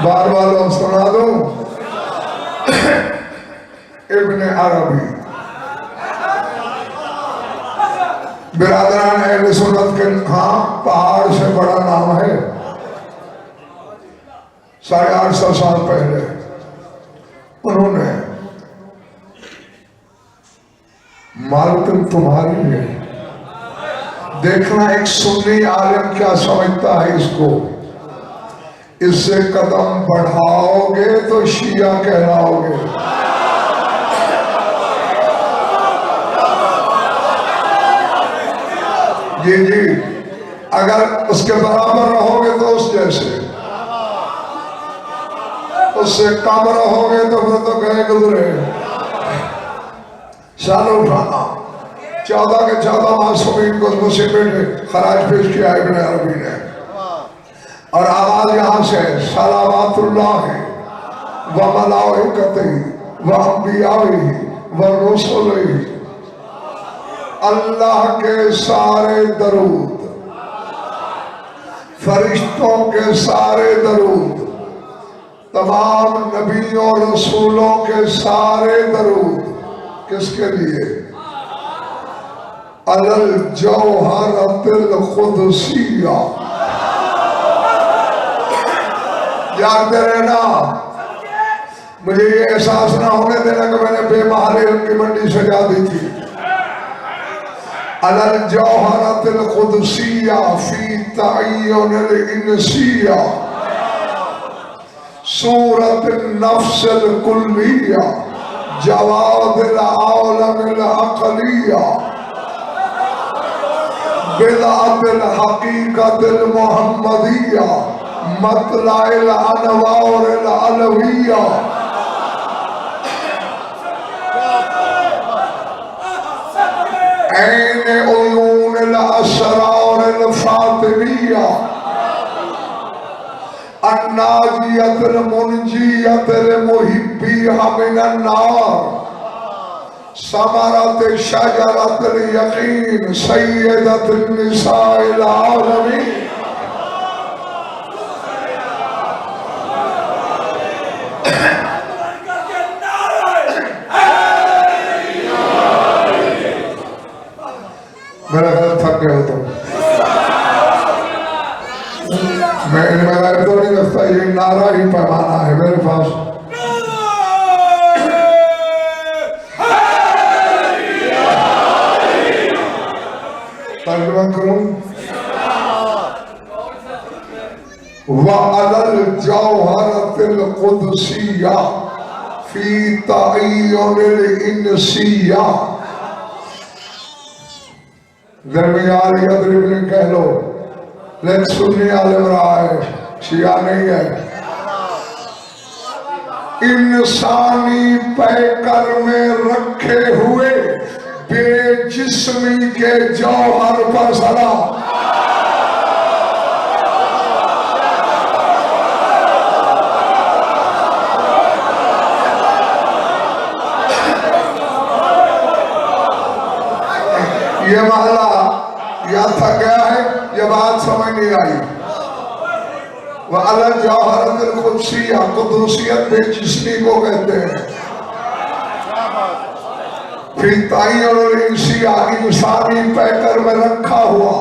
बार बार सुना दो। इब्ने अरबी बिरादरान अहले सुन्नत के हाँ पहाड़ से बड़ा नाम है। 850 साल पहले उन्होंने मालकिन तुम्हारी है, देखना एक सुन्नी आलिम क्या समझता है इसको। इससे कदम बढ़ाओगे तो शिया कहलाओगे। जी जी, अगर उसके बराबर रहोगे तो उस जैसे, उससे कम रहोगे तो फिर तो गए गुजरे। साल उठाना 14 के 14 मासूमीन को मुसीबत में खराज पेश किया इब्ने अरबी ने। और आवाज यहाँ से सलावतुल्लाह व मलाइकतिही व अंबियाइही व रुसुलिही, अल्लाह के सारे दरूद, फरिश्तों के सारे दरूद, तमाम नबियों रसूलों के सारे दरूद किसके लिए? अलल जौहरतिल कुदसिया। जानते रहना, मुझे ये एहसास ना होने देना कि मैंने बेमहाले उनकी मंडी सजा दी थी। अलल जौहरतिल कुदसिया फी तअय्युनिल इंसिया सूरतिन नफ्सिल कुल्लिया जवादिल आलमिल अक़लिया बिदअतिल हक़ीक़तिल मुहम्मदिया मतलाइल अनवारिल अलविया ऐन उयूनिल असरारिल फातिमिया अन्नाजियतिल मुनजियतिल मुहिब्बिहा मिनन नार समरत शजरतिल यकीन सय्यदतिन निसाइल आलमीन। मेरा गलत थक गया हो तो मैं इनमें तो नहीं रखता, ये नारा ही पैमाना है मेरे पास। तर्जुमा करूं, वअलल जौहरतिल कुदसिया फी तअय्युनिल इंसिया। दरमियानी अदरिब कह लो, लेकिन सुन्नी आलिम रहा है, शिया नहीं है। इंसानी पैकर में रखे हुए बेजिस्मी के जौहर पर सलाम। ये महला या थक गया है, ये बात समझ नहीं आई। वह अलग जौहरतिल कुदसिया, कुदसियत बेजिस्मी को कहते हैं। फिर तअय्युनिल इंसिया, इंसानी पैकर में रखा हुआ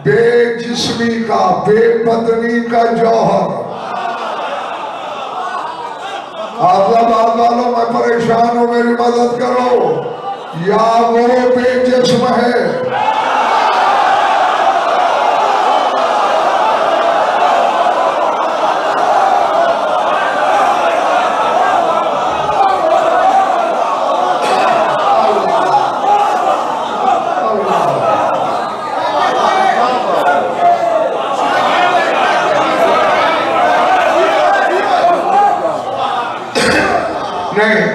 बेजिस्मी का, बेबदनी का जौहर। आज़ाबाद वालों, मैं परेशान हूं, मेरी मदद करो। या वो बेजिस्म है नहीं?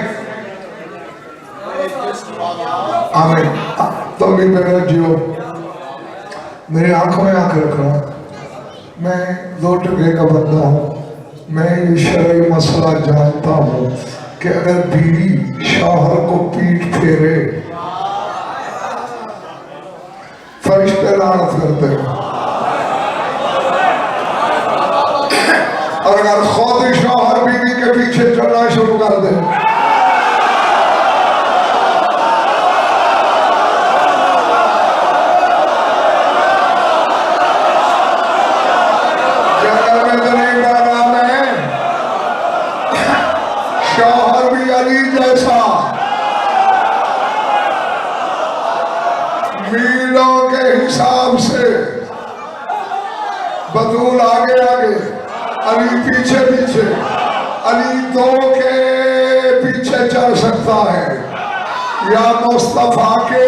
आमीन। तो भी मेरा जियो, मेरी आंखों में आंख रखना। मैं 2 टके का बंदा हूँ। मैं ये शरई मसला जानता हूँ कि अगर बीवी शौहर को पीठ फेरे, फरिश्ते लानत करते हैं। अगर खुद शौहर बीवी के पीछे चलना शुरू कर दे, जंगल में तो नहीं डरना मैं, शौहर भी अली जैसा मीलों के हिसाब से, बतूल आगे आगे, अली पीछे पीछे, अली दो के पीछे चल सकता है या मुस्तफा के।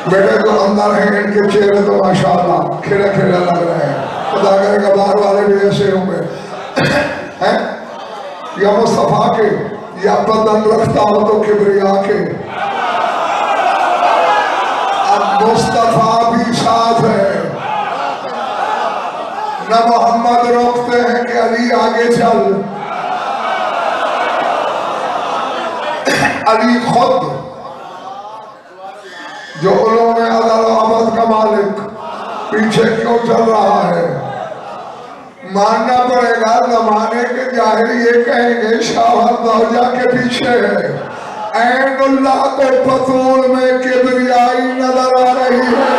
बेटे जो अंदर हैं इनके चेहरे तो माशाअल्लाह खिले खिले लग रहे हैं, खुदा करेगा बाहर वाले भी ऐसे होंगे हैं, या मुस्तफा के, या बदन रखता हो तो किबरिया के। अब मुस्तफा भी साथ है, न मोहम्मद रोकते हैं कि अली आगे चल, अली खुद जो उलूम अदल का मालिक पीछे क्यों चल रहा है। मानना पड़ेगा जमाने के जाहिर ये कहेंगे शौहर दौजा के पीछे है, ऐनुल्लाह को फतूल में किबरियाई नजर आ रही है।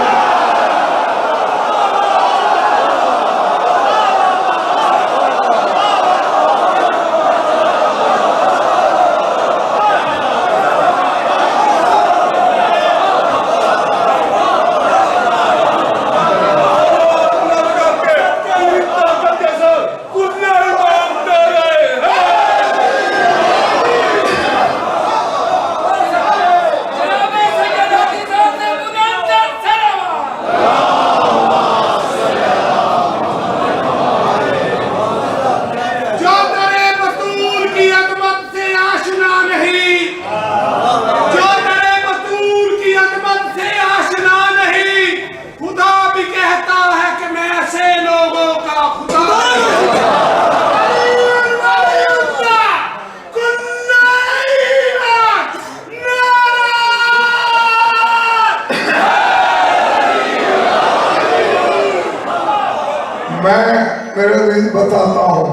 बताता हूं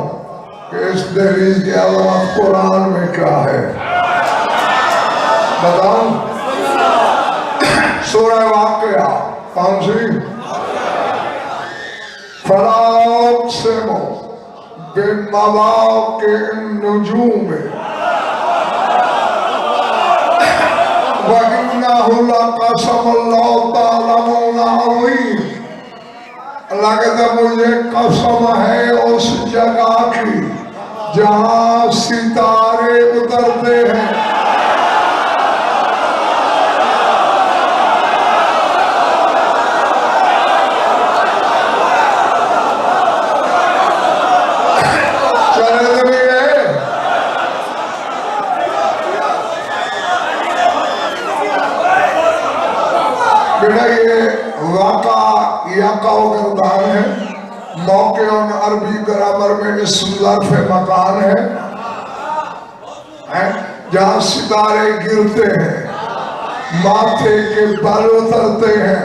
कि इस दहलीज की अलामत कुरान में क्या है। बताऊं? सूरह वाक़िया कौन सी? फला उक़्सिमु बिमवाक़िअन नुजूम व इन्नहु लक़समुन लौ तअलमून अज़ीम। अल्लाह कहता मुझे कसम है उस जगह की जहां सितारे उतरते हैं। बेटा ये वाक़ा गर्दान है, मौके और अरबी ग्रामर में इस ज़र्फ़ मकान है जहाँ सितारे गिरते हैं, माथे के बाल उतरते हैं।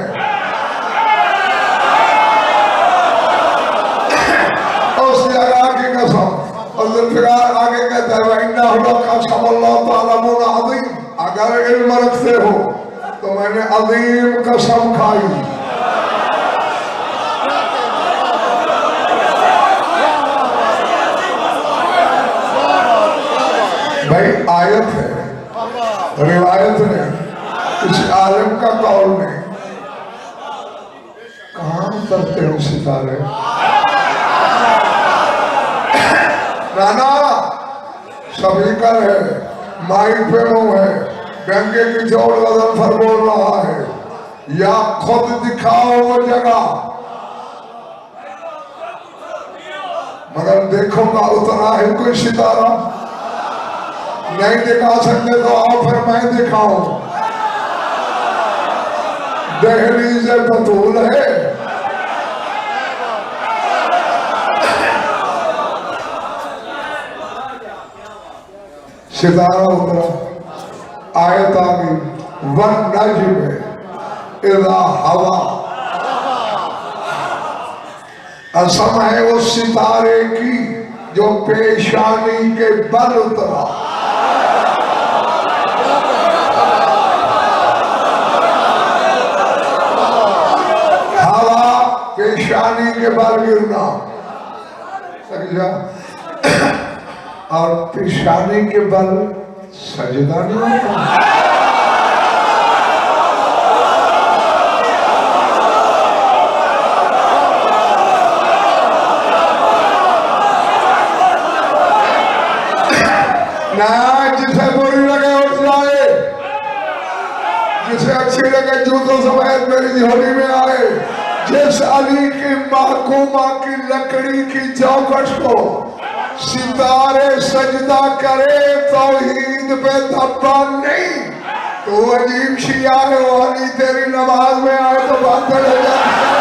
उस जगह की कसम। और ज़ुल्फ़िकार आगे कहता है इन्नहु लक़समुन तअलमून अज़ीम, अगर इल्म रखते हो तो मैंने अजीम कसम खाई। भाई आयत है, रिवायत नहीं, किसी आलिम का कौल नहीं। कहाँ उतरते हैं सितारे? राना स्पीकर है, माइक पे मुंह है, गंगे की जोड़ गजल पर बोल रहा है, या खुद दिखाओ वो जगह। मगर देखूंगा उतना है कोई सितारा? नहीं दिखा सकते तो आओ फिर मैं दिखाऊं। दहलीज़ बतूल है, सितारा उतरा, आयत आ गई, वन नज्म इज़ा हवा। असम है उस सितारे की जो पेशानी के बल उतरा। हवा पेशानी के बल गिरना, और पेशानी के बल सजदा नहीं होता। ना जिसे बुरी लगे उठ जाए, जिसे अच्छी लगे जूतों समेत मेरी झोली में आए। जिस अली की महकूमा की लकड़ी की चौखट को सितारे सजदा करे, तौहीद पे धब्बा नहीं। तो अजीब शिया है वो अली, तेरी नमाज में आए तो बात हो जाती है।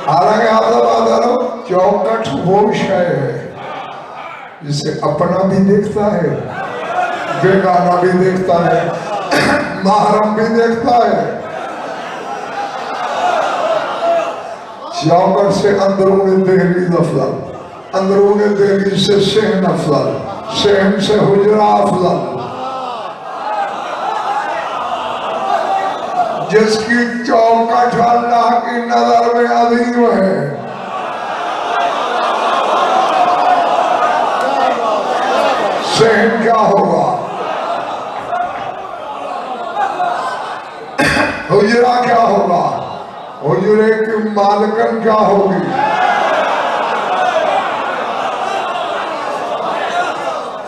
हालांकि आप सब बात करो, चौखट वो विषय है जिसे अपना भी देखता है, बेगाना भी देखता है, महरम भी देखता है। चौखट से अंदरूनी दहलीज अफजल, अंदरूनी दहलीज से सहन अफजल, सहन से हुजरा अफजल। जिसकी चौखट अल्लाह की नजर में अजीम है, सहन क्या होगा, हुजरा क्या होगा, हुजरे की मालकन क्या होगी।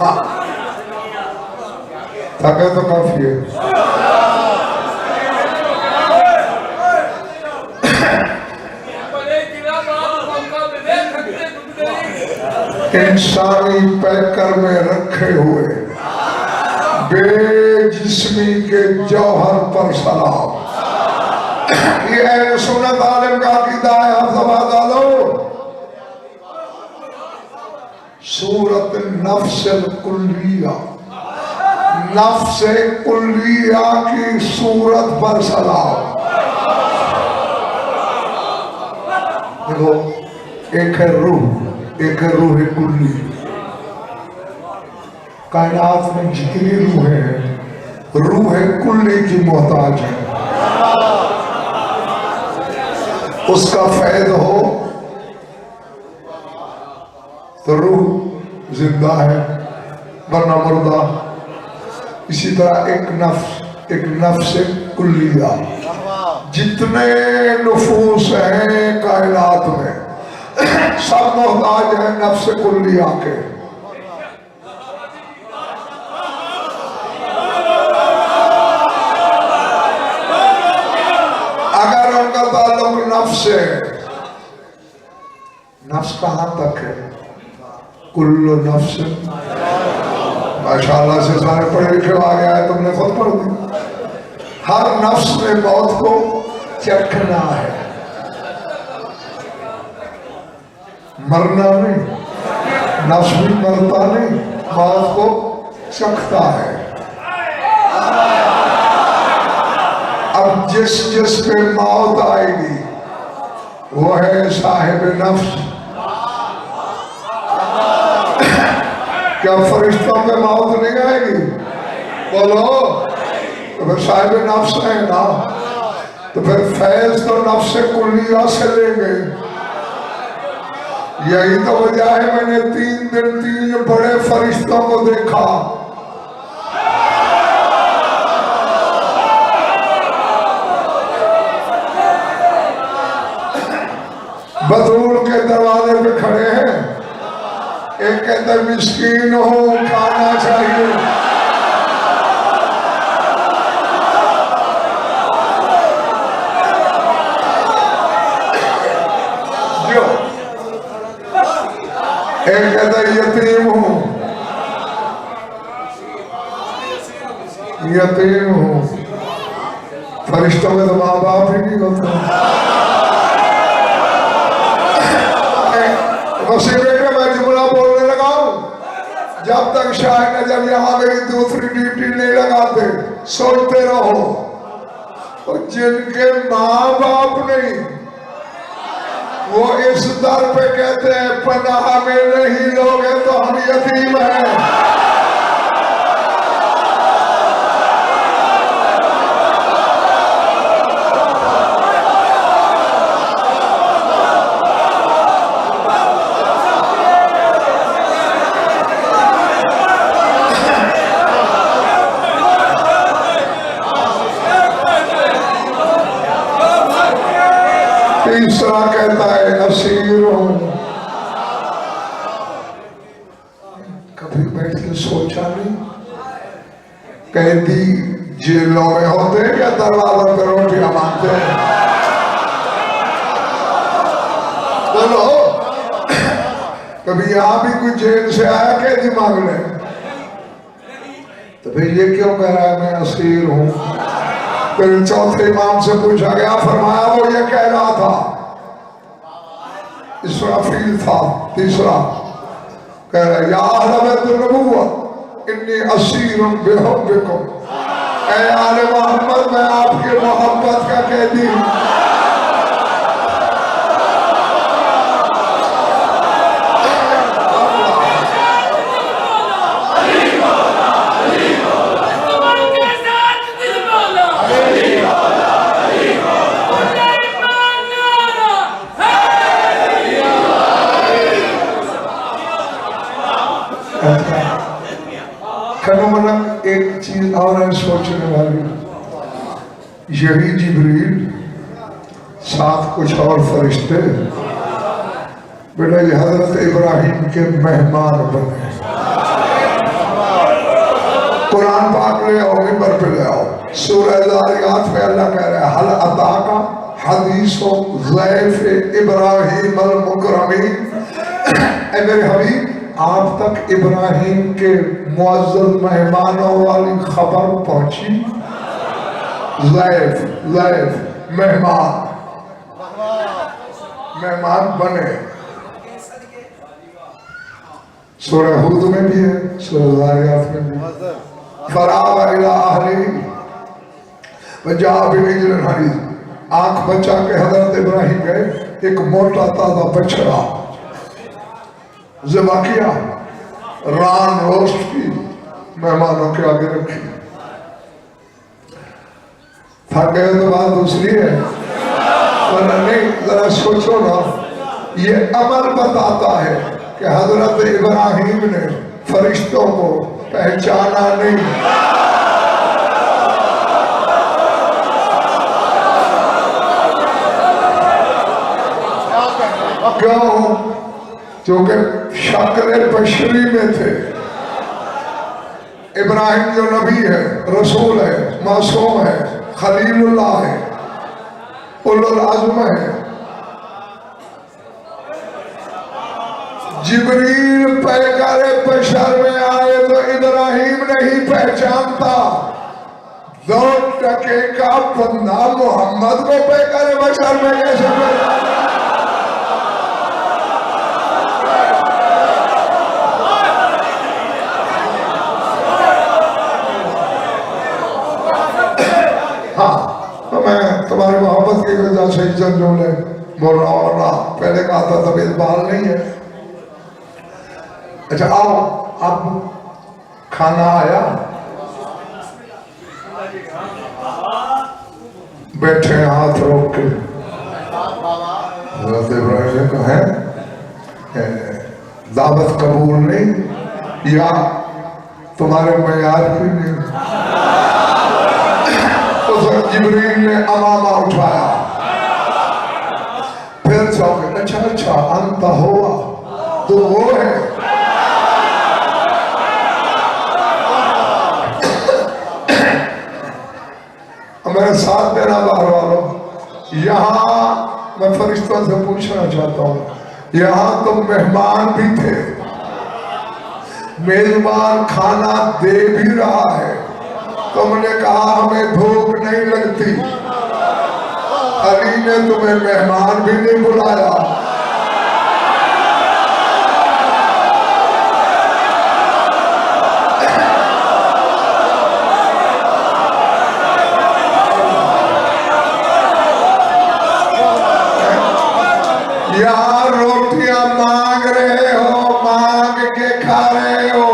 हाँ, थके तो काफी है। इंसानी पैकर में रखे हुए बेजिस्मी के जौहर पर सलाम। ये अहले सुन्नत आलिम का अकीदा है। आप सभा डालो, सूरत नफ्स कुल्लिया, नफ्स कुल्लिया की सूरत पर सलाम। देखो, एक है रूह, एक है रूह कुल्ली। कायनात में जितनी रूहें हैं, रूह कुल्ली की मोहताज है। उसका फैद हो तो रूह जिंदा है, वरना मुर्दा। इसी तरह एक नफ्स कुल्लिया, जितने नुफूस हैं कायनात में सब मोहताज है नफ्स कुल्लिया के। अगर उनका ताल्लुक नफ्स से, नफ्स कहां तक है? कुल्लु नफ्स, माशाअल्लाह से सारे पढ़े लिखे आ गया है, तुमने खुद पढ़ दी। हर नफ्स में मौत को चखना है, मरना नहीं। नफ्स भी मरता नहीं, मौत को चखता है। अब जिस जिस पे मौत आएगी वो है साहिब नफ्स। क्या फरिश्तों पे मौत नहीं आएगी? बोलो, तो फिर साहिब नफ्स है ना, तो फिर फैज तो नफ्स से कुल्लिया से लेंगे। यही तो वजह है मैंने 3 दिन 3 बड़े फरिश्तों को देखा। बतूल के दरवाजे पे खड़े हैं, एक कहता है मिस्कीन हो खाना चाहिए, जो एक कहता है यतीम हूं, यतीम हूं। फरिश्तों में तो माँ बाप ही नहीं होते। वसीले का मैं जुमला बोलने लगा हूं, जब तक शाह नजर यहाँ मेरी दूसरी ड्यूटी नहीं लगाते सोचते रहो, और जिनके माँ बाप नहीं वो इस दर पे कहते हैं पनाह में नहीं लोगे तो हम यतीम हैं। तीसरा कहता है असीर हूं। कभी बैठ के सोचा नहीं, कैदी जेलों में होते हैं या दरवाजा पे रोटियां मांगते हैं? बोलो, कभी यहां भी कोई जेल से आया कैदी मांगने? तो भाई ये क्यों कह रहा है मैं असीर हूं? फिर चौथे इमाम से पूछा गया, फरमाया वो ये कह रहा था, इसराफील था तीसरा, कह रहा या अहले नबुव्वत इन्नी असीरुन बिहुब्बिकुम, ऐ आले मोहम्मद मैं आपके मोहब्बत का कैदी हूं। एक चीज और है सोचने वाली, यही जिब्रील साथ कुछ और फरिश्ते बेटा ये हजरत इब्राहिम के मेहमान बने। कुरान पाक ले आओ, मिंबर पे ले आओ, सूरह ज़ारियात में अल्लाह कह रहा है हल अताका हदीसो ज़ैफ़ इब्राहिम अल मुकरमीन, ऐ मेरे हबीब आप तक इब्राहिम के मुअज़्ज़ज़ मेहमानों वाली खबर पहुंची? ज़ैफ़ ज़ैफ़ मेहमान, मेहमान बने। सूरह हूद में भी है, सूरह ज़ारियात में भी। फराग़ इला अहलिही वजाअ बिइज्लिन हनीज़, आंख बचा के हज़रत इब्राहिम गए, एक मोटा ताज़ा बछड़ा ज़िबा किया, रान रोस्ट की, मेहमानों के आगे रखी। थक गए तो बात दूसरी है, वरना नहीं। जरा सोचो ना, ये अमल बताता है कि हजरत इब्राहिम ने फरिश्तों को पहचाना नहीं। क्यों? क्योंकि शक्ल बशरी में थे। इब्राहिम जो नबी है, रसूल है, मासूम है, खलीलुल्लाह है, उलुल आज़म है। जिब्रील पैगारे बशर में आए तो इब्राहिम नहीं पहचानता। 2 टके का बंदा मोहम्मद को पैगारे बशर में कैसे पहचानता? हाँ, तो मैं तुम्हारी मोहब्बत की वजह से इज्जत जोड़े बोल रहा हूँ, वरना पहले कहा था तबीयत बहाल नहीं है। अच्छा आओ, अब खाना आया, बैठे हाथ रोक के। हज़रत इब्राहिम ने कहा है दावत कबूल नहीं या तुम्हारे मयार की नहीं। तो जिब्रील ने अमामा उठाया, फिर चौके अच्छा अच्छा अंत हुआ तो वो है। मेरे साथ देना बाहर वालों, यहाँ मैं फरिश्तों से पूछना चाहता हूँ, यहाँ तो मेहमान भी थे, मेजबान खाना दे भी रहा है, तुमने कहा हमें भूख नहीं लगती, अली ने तुम्हें मेहमान भी नहीं बुलाया। यहाँ रोटियां मांग रहे हो, मांग के खा रहे हो।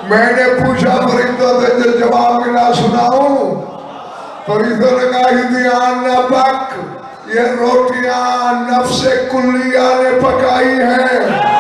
मैंने पूछा फरिश्तों से, जो जवाब मिला सुनाऊं? फरिश्तों ने कहा ध्यान न पक, ये रोटियां नफ्से कुल्लिया ने पकाई है।